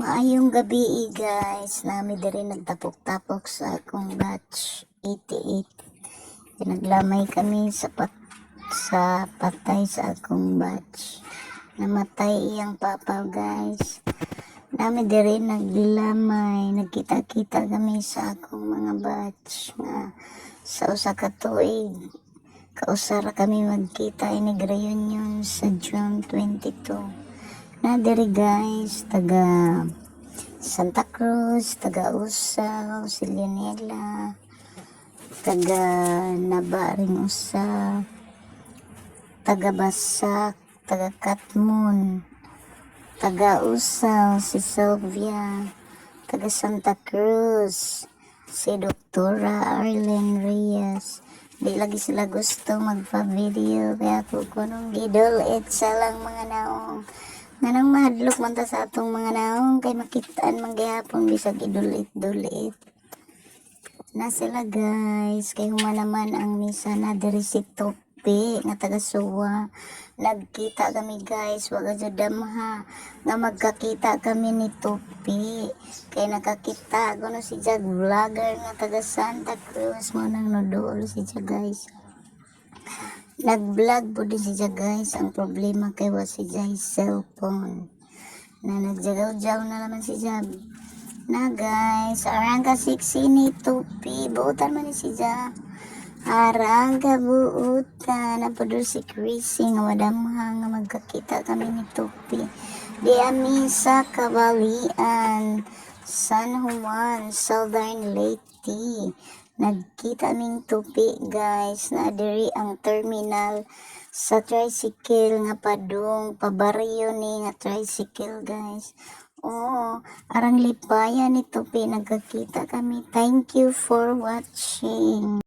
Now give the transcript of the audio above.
Maayong gabi guys, nami diri nagtapok-tapok sa akong batch 88. Pinaglamay kami sa patay sa akong batch. Namatay iyang papa guys. Nami diri naglamay, nagkita-kita kami sa akong mga batch nga sa usa ka tuig. Kausara kami magkita inig reunion sa June 22. Na diri guys, taga Santa Cruz, taga Usaw, Silyonela, taga Nabaring Usa, taga Basak, taga Katmon, taga Usaw, si Sylvia, taga Santa Cruz, si Doktora Arlene Reyes. Di lagi sila gusto magpa-video kaya ako kunong gidulit sa lang mga naong nga nang mahadlok man ta sa atong mga naong kay makitaan man gihapon bisag idulit-dulit na sila guys. Kay human naman ang misa na diri si Topi nga taga Suwa. Nagkita kami guys, waga jud damha nga magkakita kami ni Topi kay nakakita kuno si jag vlogger nga taga Santa Cruz mo nang nodol si jag guys. Nag-vlog po din siya guys. Ang problema kay was siya cellphone na nagjagaw-jaw na naman siya na guys. Arang ka siksi ni Topi, buutan man ni siya. Arang ka buutan na po si Chrissy nga madamha nga magkakita kami ni Topi di ami sa Kabalian, San Juan, Southern Leyte. Nagkita ming Topi guys na diri ang terminal sa tricycle nga padung pabaryo ni nga tricycle guys. Oo, arang lipaya ni Topi nagkakita kami. Thank you for watching.